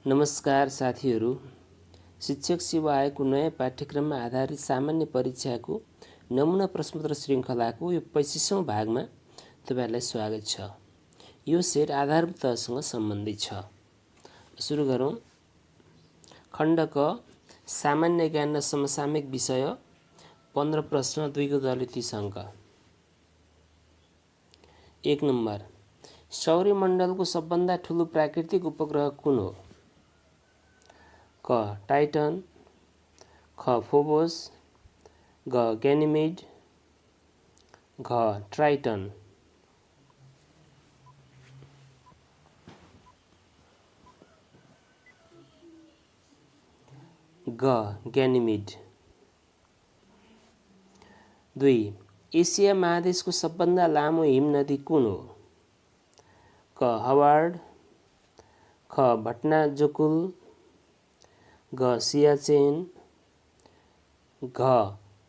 नमस्कार साथीहरू। शिक्षक सेवा आयोगको नयाँ पाठ्यक्रममा आधारित सामान्य परीक्षाको नमुना प्रश्नपत्र श्रृङ्खलाको यो 25औं भागमा तपाईहरुलाई स्वागत छ। यो सेट आधारभूत तहसँग सम्बन्धित छ। सुरु गरौँ। खण्ड क सामान्य ज्ञान र समसामयिक विषय 15 प्रश्न 2 को दरले 30 अङ्क। 1 नम्बर, सौर्यमण्डलको सबभन्दा ठूलो प्राकृतिक उपग्रह कुन हो? क टाइटन, ख फोबोस, ग गैनिमेड, घ ट्राइटन। ग गैनिमेड। 2 एसिया महादेशको सबभन्दा लामो हिम नदी कुन हो? क हवार्ड, ख भट्नाजोकुल, ग सियाचेन, घ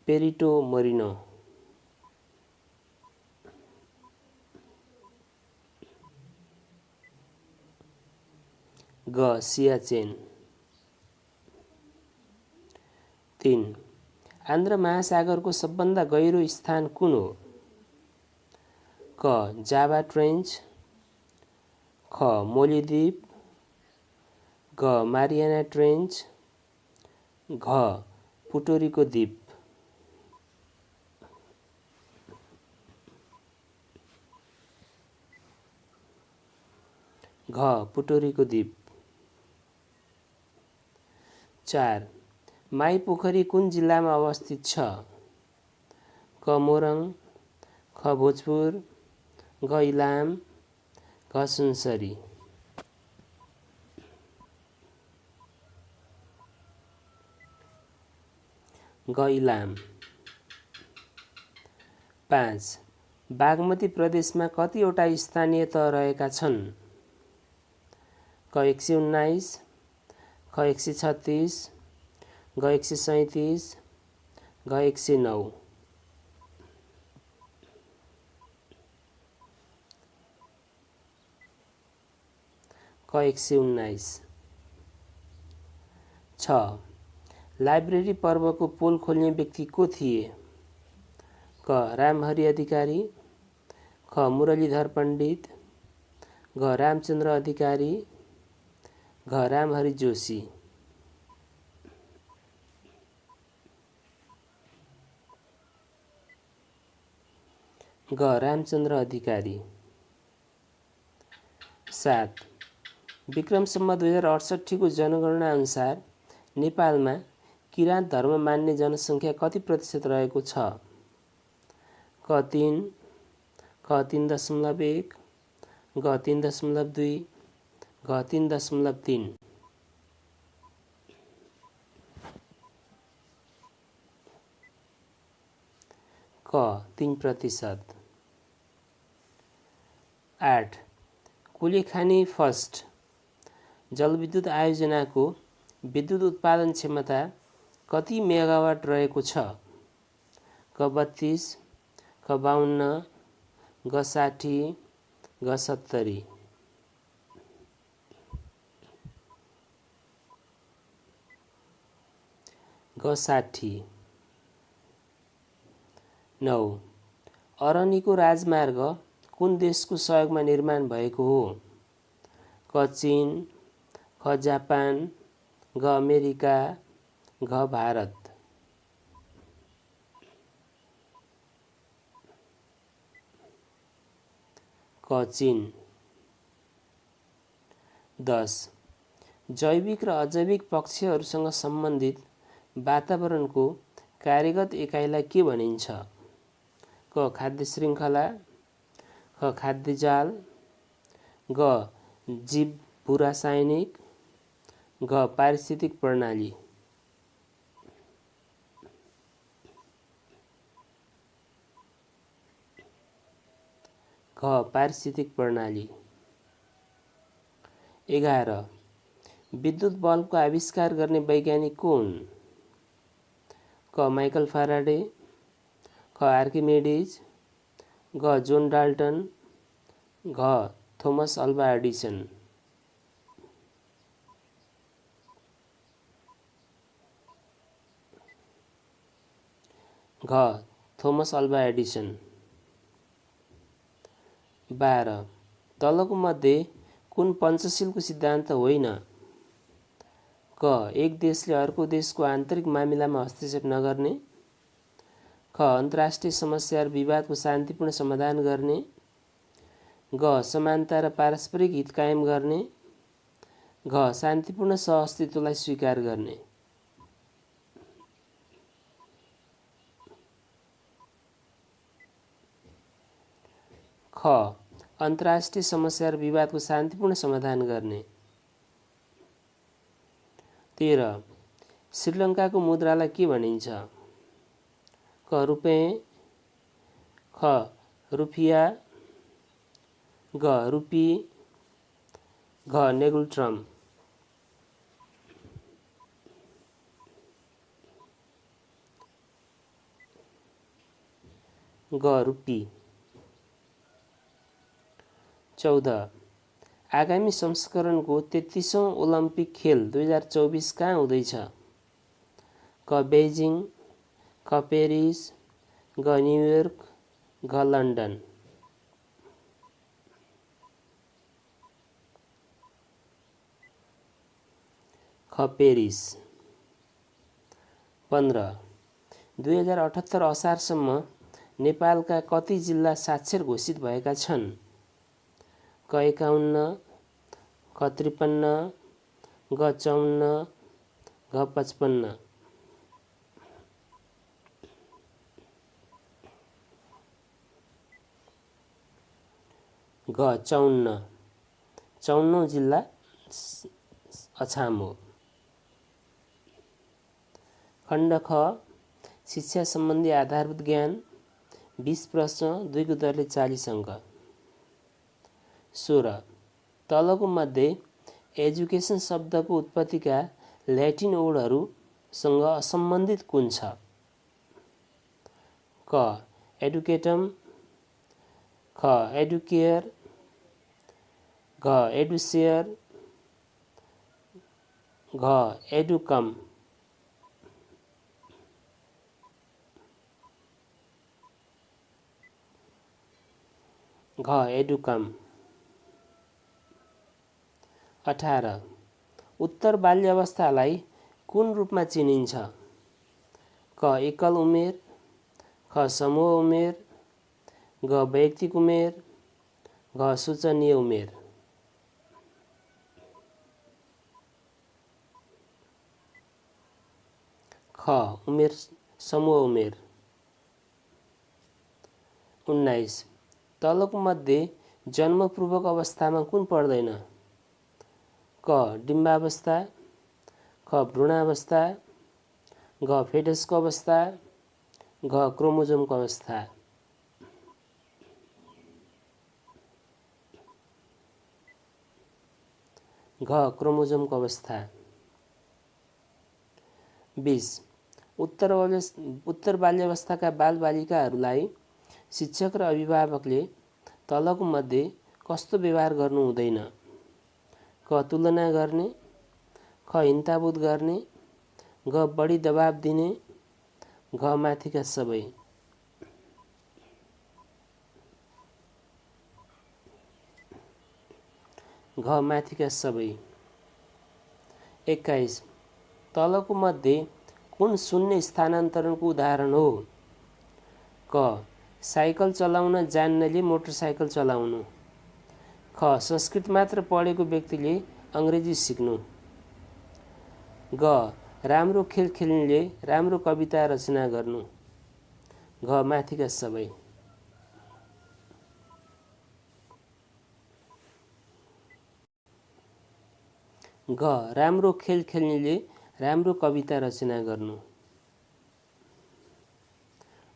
पेरिटो मोरिनो। ग सियाचेन। 3 आन्ध्र महासागरको सबभन्दा गहिरो स्थान कुन हो? क जाभा ट्रेन्च, ख मोली द्वीप, घ मारियाना ट्रेन्च, घ पुटोरिको द्वीप। घ पुटोरिको द्वीप। 4 माई पोखरी कुन जिल्लामा अवस्थित छ? क मोरङ, ख भोजपुर, घ इलाम, घ सुनसरी। ग इलाम। 5 बागमती प्रदेशमा कतिवटा स्थानीय तह रहेका छन्? क 119, ख 136, घ 137, घ 109। क 119। 6 लाइब्रेरी पर्वको पोल खोल्ने व्यक्ति को थिए? क रामहरि अधिकारी, ख मुरलीधर पण्डित, घ रामचन्द्र अधिकारी, घ रामहरि जोशी। ग रामचन्द्र अधिकारी। 7 विक्रम सम्वत 2068 को जनगणना अनुसार नेपालमा किराँत धर्म मान्ने जनसङ्ख्या कति प्रतिशत रहेको छ? क 3, ख 3.1, घ 3.2, घ 3.3। क 3%। 8 कुलेखानी फर्स्ट जलविद्युत आयोजनाको विद्युत उत्पादन क्षमता कति मेगावाट रहेको छ? क 32, ख 52, घ 60, घ 70। घ 60। 9 अरनिको राजमार्ग कुन देशको सहयोगमा निर्माण भएको हो? क चीन, ख जापान, घ अमेरिका, घ भारत। क चीन। 10 जैविक र अजैविक पक्षहरूसँग सम्बन्धित वातावरणको कार्यगत एकाइलाई के भनिन्छ? क खाद्य श्रृङ्खला, ख खाद्य जाल, घ जीव भूरासायनिक, घ पारिस्थितिक प्रणाली। घ पारिस्थितिक प्रणाली। 11 विद्युत बल्बको आविष्कार गर्ने वैज्ञानिक को हुन्? क माइकल फ्याराडे, ख आर्किमेडिज, घ जोन डाल्टन, घ थोमस अल्वा एडिसन। घ थोमस अल्वा एडिसन। 12 तलको मध्ये कुन पञ्चशीलको सिद्धान्त होइन? क एक देशले अर्को देशको आन्तरिक मामिलामा हस्तक्षेप नगर्ने, ख अन्तर्राष्ट्रिय समस्या र विवादको शान्तिपूर्ण समाधान गर्ने, ग समानता र पारस्परिक हित कायम गर्ने, घ शान्तिपूर्ण सहअस्तित्वलाई स्वीकार गर्ने। ख अन्तर्राष्ट्रिय समस्या र विवादको शान्तिपूर्ण समाधान गर्ने। 13 श्रीलङ्काको मुद्रालाई के भनिन्छ? क रुपैयाँ, ख रुपियाँ, ग रुपी, घ नेगुल्ट्रम। ग रुपी। 14 आगामी संस्करणको 33औं ओलम्पिक खेल 2024 कहाँ हुँदैछ? क बेइजिङ, ख पेरिस, ग न्युयोर्क, घ लन्डन। ख पेरिस। 15 2078 असारसम्म नेपालका कति जिल्ला साक्षर घोषित भएका छन्? क 51, ख 53, ग 54, घ 55। घ 54। 54औं जिल्ला अछाम हो। खण्ड ख शिक्षा सम्बन्धी आधारभूत ज्ञान 20 प्रश्न 2 को दरले 40 अङ्क। 16 तलको मध्ये एजुकेसन शब्दको उत्पत्तिका ल्याटिन वर्डहरूसँग असम्बन्धित कुन छ? क एडुकेटम, ख एडुकेयर, घ एडुसेयर, घ एडुकम। घ एडुकम। 18 उत्तर बाल्यावस्थालाई कुन रूपमा चिनिन्छ? क एकल उमेर, ख समूह उमेर, घ वैयक्तिक उमेर, घ सूचनीय उमेर। ख उमेर समूह उमेर। 19 तलको मध्ये जन्मपूर्वक अवस्थामा कुन पर्दैन? क डिम्बावस्था, ख भ्रूणावस्था, घ फेटसको अवस्था, घ क्रोमोजोमको अवस्था। घ क्रोमोजोमको अवस्था। 20 उत्तर बाल्यावस्थाका बालबालिकाहरूलाई शिक्षक र अभिभावकले तलको मध्ये कस्तो व्यवहार गर्नु हुँदैन? क तुलना गर्ने, ख हिंताबोध गर्ने, घ बढी दबाब दिने, घ माथिका सबै। घ माथिका सबै। 21 तलको मध्ये कुन शून्य स्थानान्तरणको उदाहरण हो? क साइकल चलाउन जान्नेले मोटरसाइकल चलाउनु, ख संस्कृत मात्र पढेको व्यक्तिले अङ्ग्रेजी सिक्नु, ग राम्रो खेल खेल्नेले राम्रो कविता रचना गर्नु, घ माथिका सबै। घ राम्रो खेल खेल्नेले राम्रो कविता रचना गर्नु।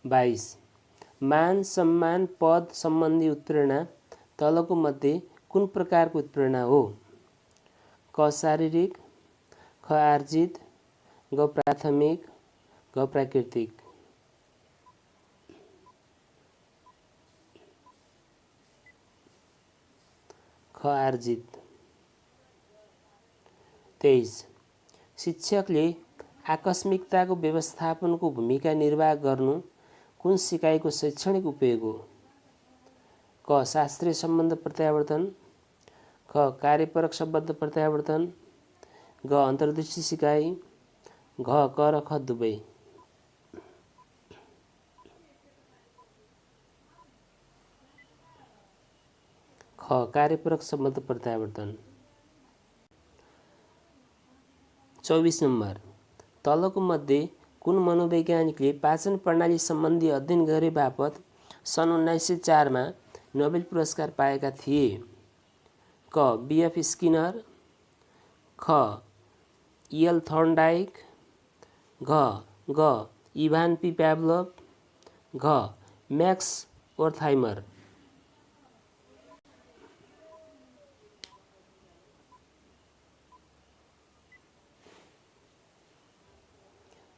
22 मान सम्मान पद सम्बन्धी उत्प्रेरणा तलको मध्ये कुन प्रकारको उत्प्रेरणा हो? क शारीरिक, ख आर्जित, ग प्राथमिक, घ प्राकृतिक। ख आर्जित। 23 शिक्षकले आकस्मिकताको व्यवस्थापनको भूमिका निर्वाह गर्नु कुन सिकाइको शैक्षणिक उपयोग हो? क शास्त्रीय सम्बन्ध प्रत्यावर्तन, ख कार्यपरक सम्बन्ध प्रत्यावर्तन, ग अन्तर्दृष्टि सिकाइ, घ क र ख दुवै। ख कार्यपरक सम्बन्ध प्रत्यावर्तन। 24 नम्बर, तलको मध्ये कुन मनोवैज्ञानिकले पाचन प्रणाली सम्बन्धी अध्ययन गरे बापत सन् 1904 मा नोबेल पुरस्कार पाएका थिए? क B.F. स्किनर, ख E.L. थर्नडाइक, ग इभान पी प्याभलोभ, घ म्याक्स ओर्थाइमर।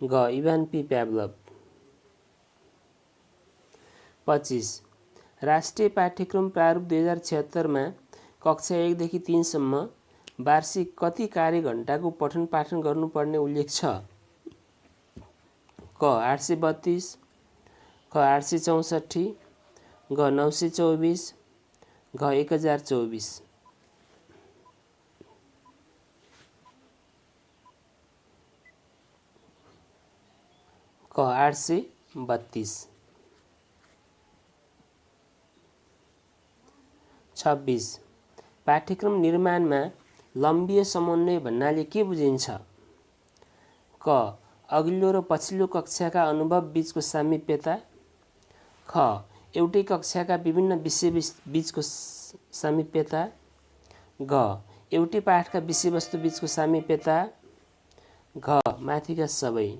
ग इभान पी प्याभलोभ। 25 राष्ट्रिय पाठ्यक्रम प्रारूप 2076 मा कक्षा 1 देखि 3 सम्म वार्षिक कति कार्य घण्टाको पठन पाठन गर्नुपर्ने उल्लेख छ? क 832, ख 864, ग 924, घ 1024। क 832। 26 पाठ्यक्रम निर्माणमा लम्बीय समन्वय भन्नाले के बुझिन्छ? क अघिल्लो र पछिल्लो कक्षाका अनुभव बीचको सामिप्यता, ख एउटै कक्षाका विभिन्न विषय बीचको सामिप्यता, घ एउटै पाठका विषयवस्तु बीचको सामिप्यता, घ माथिका सबै।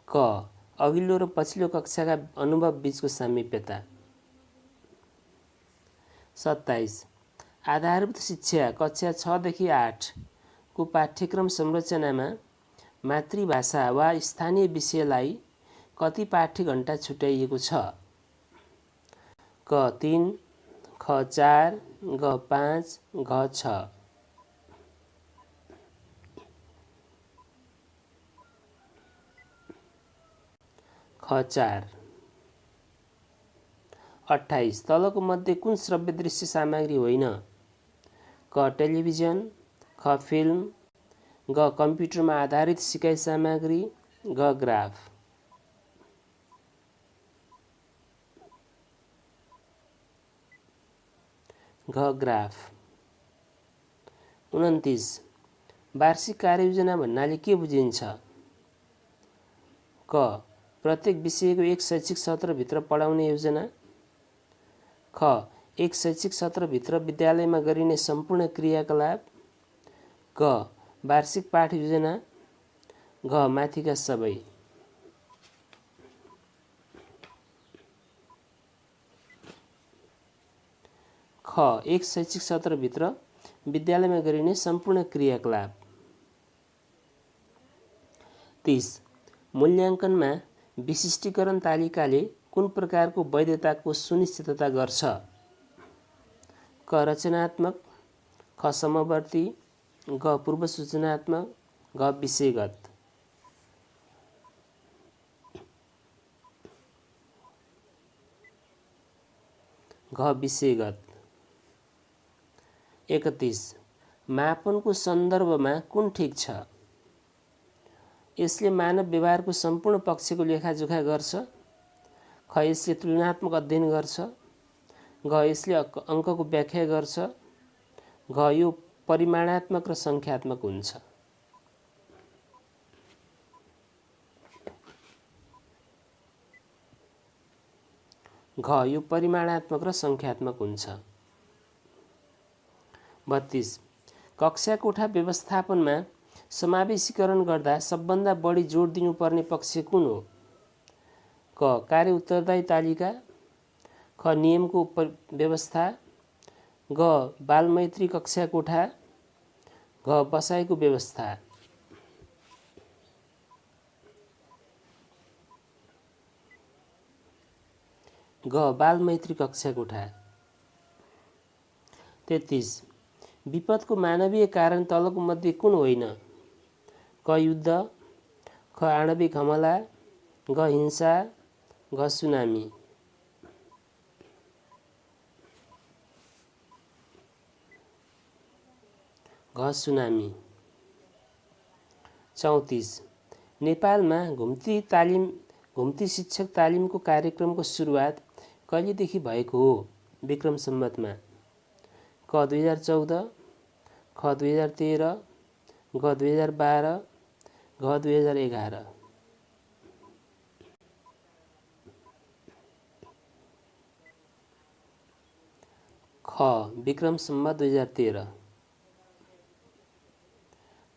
क अघिल्लो र पछिल्लो कक्षाका अनुभव बीचको सामिप्यता। 27 आधारभूत शिक्षा कक्षा 6 देखि 8 को पाठ्यक्रम संरचनामा मातृभाषा वा स्थानीय विषयलाई कति पाठ्य घण्टा छुट्याइएको छ? क 3, ख 4, ग 5, घ 6। ख 4। 28 तलको मध्ये कुन श्रव्य दृश्य सामग्री होइन? क टेलिभिजन, ख फिल्म, ग कम्प्युटरमा आधारित सिकाइ सामग्री, घ ग्राफ। घ ग्राफ। 29 वार्षिक कार्ययोजना भन्नाले के बुझिन्छ? क प्रत्येक विषयको एक शैक्षिक सत्रभित्र पढाउने योजना, ख एक शैक्षिक सत्रभित्र विद्यालयमा गरिने सम्पूर्ण क्रियाकलाप, ग वार्षिक पाठ योजना, घ माथिका सबै। ख एक शैक्षिक सत्रभित्र विद्यालयमा गरिने सम्पूर्ण क्रियाकलाप। 30 मूल्याङ्कनमा विशिष्टीकरण तालिकाले कुन प्रकारको वैधताको सुनिश्चितता गर्छ? क रचनात्मक, ख समवर्ती, ग पूर्वसूचनात्मक, घ विषयगत। घ विषयगत। 31 मापनको सन्दर्भमा कुन ठिक छ? यसले मानव व्यवहारको सम्पूर्ण पक्षको लेखाजोखा गर्छ, ख यसले तुलनात्मक अध्ययन गर्छ, घ यसले अङ्कको व्याख्या गर्छ, घ यो परिमाणात्मक र सङ्ख्यात्मक हुन्छ। घ यो परिमाणात्मक र सङ्ख्यात्मक हुन्छ। 32 कक्षा कोठा व्यवस्थापनमा समावेशीकरण गर्दा सबभन्दा बढी जोड दिनुपर्ने पक्ष कुन हो? क कार्य उत्तरदायी तालिका, ख नियमको व्यवस्था, ग बालमैत्री कक्षा कोठा, घ बसाइको व्यवस्था। ग बालमैत्री कक्षा कोठा। 33 विपदको मानवीय कारण तलको मध्ये कुन होइन? क युद्ध, ख आणविक हमला, ग हिंसा, घ सुनामी। घ सुनामी। 34 नेपालमा घुम्ती शिक्षक तालिमको कार्यक्रमको सुरुवात कहिलेदेखि भएको हो? विक्रम सम्वतमा। क 2014, ख 2013, ग 2012, घ 2011। ख विक्रम सम्वत 2013।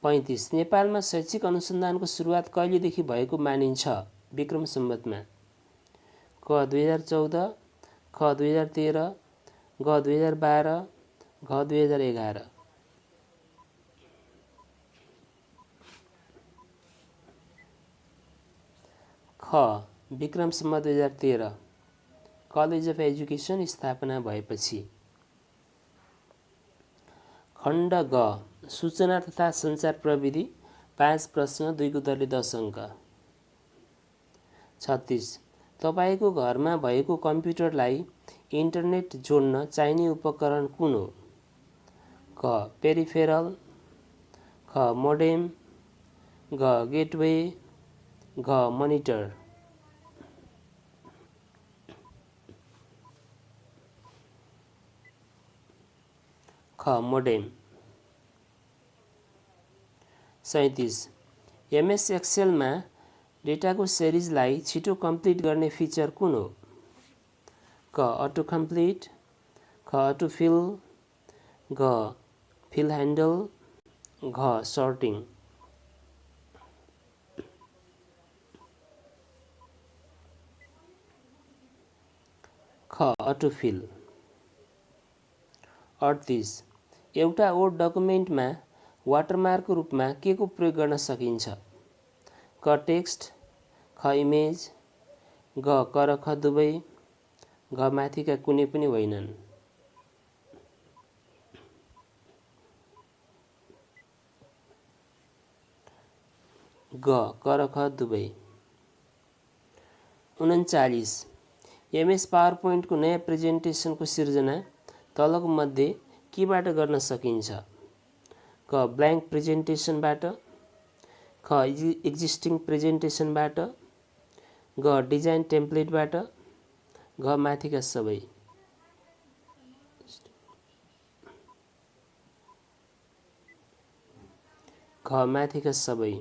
35 नेपालमा शैक्षिक अनुसन्धानको सुरुवात कहिलेदेखि भएको मानिन्छ? विक्रम सम्वतमा। क 2014, ख 2013, ग 2012, घ 2011। ख Vikram Samvat 2013 college of education स्थापना भएपछि। खण्ड ग सूचना तथा सञ्चार प्रविधि 5 प्रश्न 2 को उत्तरले 10 अङ्क। 36 तपाईको घरमा भएको कम्प्युटरलाई इन्टरनेट जोड्न चाहिने उपकरण कुन हो? क पेरिफेरल, ख मोडेम, ग गेटवे, घ मोनिटर। ख मोडेम। 37 एमएस एक्सेलमा डेटाको सिरिजलाई छिटो कम्प्लिट गर्ने फिचर कुन हो? क अटो कम्प्लिट, ख अटो फिल, घ फिल ह्यान्डल, घ सर्टिङ। ख अटो फिल। 38 एउटा वर्ड डकुमेन्टमा वाटरमार्कको रूपमा के को प्रयोग गर्न सकिन्छ? क टेक्स्ट, ख इमेज, ग क र ख दुवै, घ माथिका कुनै पनि होइनन्। ग क र ख दुवै। 39 एमएस पावरपोइन्टको नयाँ प्रेजेन्टेसनको सिर्जना तलको मध्ये केबाट गर्न सकिन्छ? क ब्ल्याङ्क प्रेजेन्टेसनबाट, ख एक्जिस्टिङ प्रेजेन्टेसनबाट, ग डिजाइन टेम्प्लेटबाट, घ माथिका सबै। घ माथिका सबै।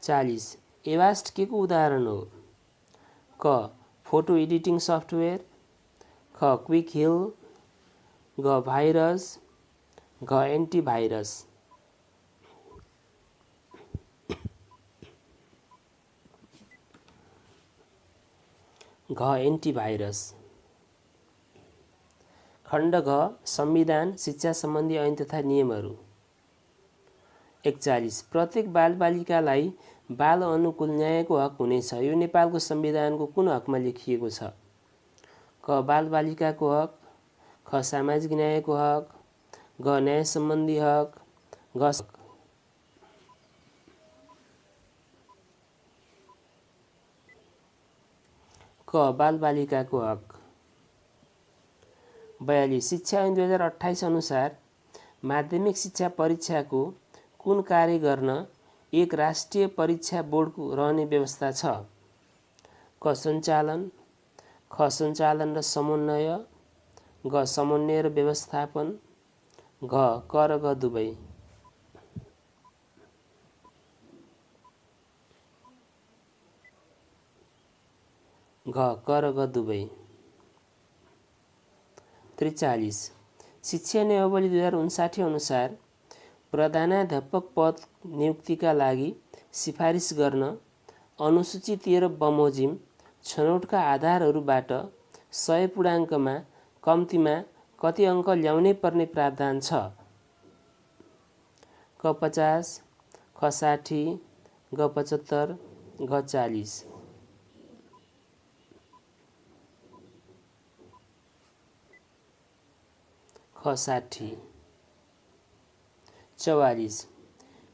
40 एवास्ट के को उदाहरण हो? क फोटो एडिटिङ सफ्टवेयर, ख क्विक हिल, ग भाइरस, घ एन्टिभाइरस। घ एन्टिभाइरस। खण्ड घ संविधान शिक्षा सम्बन्धी ऐन तथा नियमहरू। 41 प्रत्येक बालबालिकालाई बाल अनुकूल न्यायको हक हुनेछ यो नेपालको संविधानको कुन हकमा लेखिएको छ? क बालबालिकाको हक, ख सामाजिक न्यायको हक, घ न्याय सम्बन्धी हक, घ क बालबालिकाको हक। 42 शिक्षा ऐन 2028 अनुसार माध्यमिक शिक्षा परीक्षाको कुन कार्य गर्न एक राष्ट्रिय परीक्षा बोर्डको रहने व्यवस्था छ? क सञ्चालन, ख सञ्चालन र समन्वय, घ समन्वय र व्यवस्थापन, घ क र घ दुवै। घ क र घ दुवै। 43 शिक्षा नियमावली 2059 अनुसार प्रधानाध्यापक पद नियुक्तिका लागि सिफारिस गर्न अनुसूची 13 बमोजिम छनौटका आधारहरूबाट 100 पूर्णाङ्कमा कम्तीमा कति अङ्क ल्याउनै पर्ने प्रावधान छ? क 50, ख 60, ग 75, घ 40। ख ख 60। 44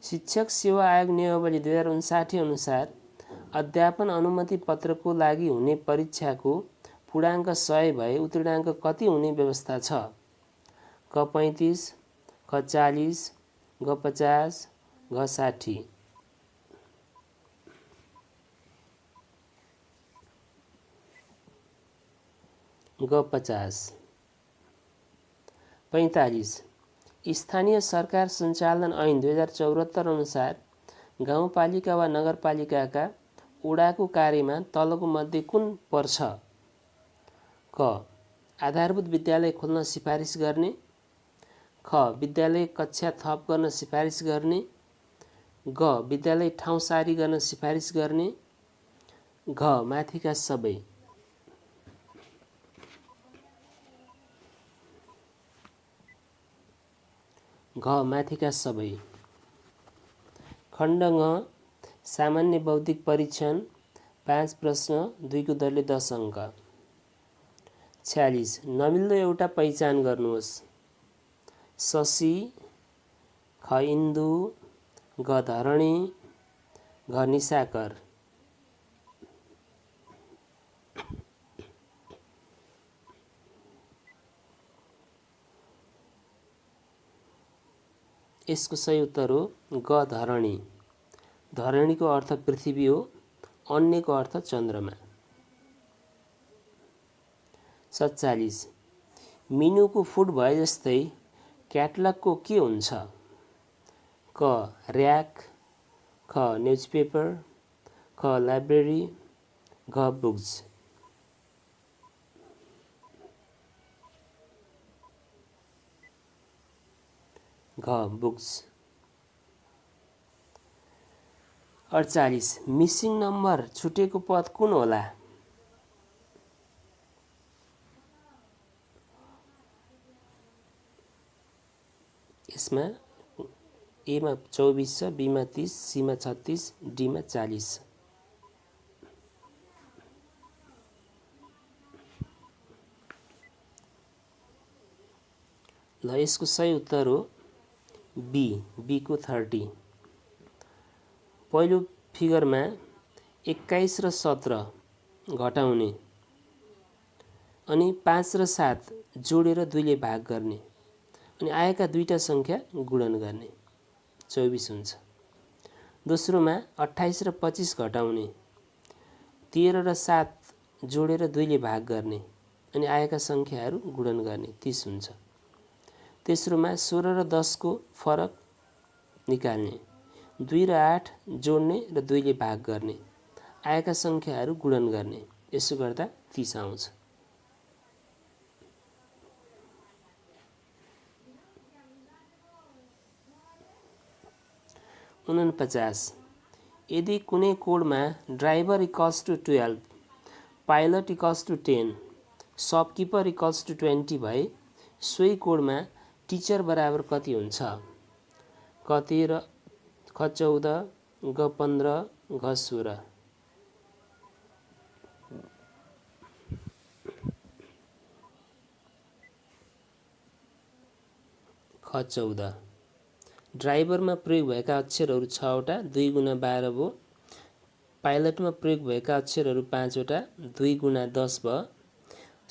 शिक्षक सेवा आयोग नियमावली 2059 अनुसार अध्यापन अनुमति पत्रको लागि हुने परीक्षाको पूर्णाङ्क 100 भए उत्तीर्णाङ्क कति हुने व्यवस्था छ? क 35, ख 40, ग 50, घ 60। ग 50। 45 स्थानीय सरकार सञ्चालन ऐन 2074 अनुसार गाउँपालिका वा नगरपालिकाका वडाको कार्यमा तलको मध्ये कुन पर्छ? क आधारभूत विद्यालय खोल्न सिफारिस गर्ने, ख विद्यालय कक्षा थप गर्न सिफारिस गर्ने, ग विद्यालय ठाउँ सारी गर्न सिफारिस गर्ने, घ माथिका सबै। घ माथिका सबै। खण्ड ङ सामान्य बौद्धिक परीक्षण 5 प्रश्न 2 को दरले 10 अङ्क। 46 नमिल्दो एउटा पहिचान गर्नुहोस्। शशी, ख इन्दु, ग धरणी, घ निशाकर। यसको सही उत्तर हो ग धरणी। धरणीको अर्थ पृथ्वी हो, अन्यको अर्थ चन्द्रमा। 47 मिनुको फुड भए जस्तै क्याटलगको के हुन्छ? क र्याक, ख न्युजपेपर, ख लाइब्रेरी, घ बुक्स। घ बुक्स। 48 मिसिङ नम्बर छुटेको पद कुन होला? यसमा ए मा 24 छ, बी मा 30, सी मा 36, डी मा 40। ल यसको सही उत्तर हो बी को 30। पहिलो फिगरमा 21 र 17 घटाउने अनि 5 र 7 जोडेर 2 ले भाग गर्ने अनि आएका दुईटा संख्या गुणन गर्ने 24 हुन्छ। दोस्रोमा 28 र 25 घटाउने 13 र 7 जोडेर 2 ले भाग गर्ने अनि आएका संख्याहरू गुणन गर्ने 30 हुन्छ। तेस्रोमा 16 र 10 को फरक निकाल्ने 2 र 8 जोड्ने र 2 ले भाग गर्ने आएका संख्याहरू गुणन गर्ने यसो गर्दा 30 आउँछ। उनपचास यदि कुनै कोडमा driver equals to 12, pilot equals to 10, shopkeeper equals to 20 भए सोही कोडमा टिचर बराबर कति हुन्छ? क 13, ख 14, ग 15, घ 16। ख 14 ड्राइभरमा प्रयोग भएका अक्षरहरू 6 वटा 2 गुणा 12 भयो। पाइलटमा प्रयोग भएका अक्षरहरू 5 वटा 2 गुणा 10 भयो।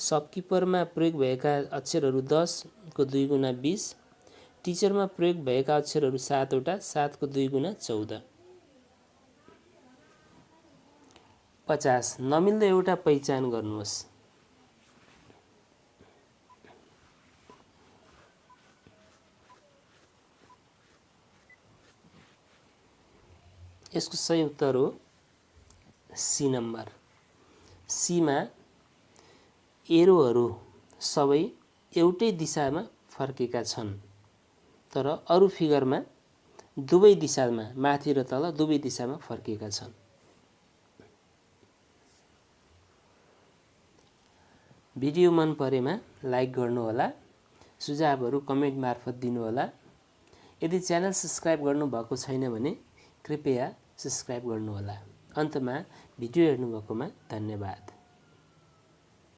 शपकिपरमा प्रयोग भएका अक्षरहरू 10 को 2 गुणा 20। टिचरमा प्रयोग भएका अक्षरहरू 7 वटा 7 को 2 गुणा 14। 50 नमिल्दो एउटा पहिचान गर्नुहोस्। यसको सही उत्तर हो सी नम्बर। सीमा एरोहरू सबै एउटै दिशामा फर्केका छन् तर अरू फिगरमा दुवै दिशामा माथि र तल दुवै दिशामा फर्केका छन्। भिडियो मन परेमा लाइक गर्नुहोला, सुझावहरू कमेन्ट मार्फत दिनुहोला। यदि च्यानल सब्स्क्राइब गर्नुभएको छैन भने कृपया सब्स्क्राइब गर्नुहोला। अन्तमा भिडियो हेर्नुभएकोमा धन्यवाद।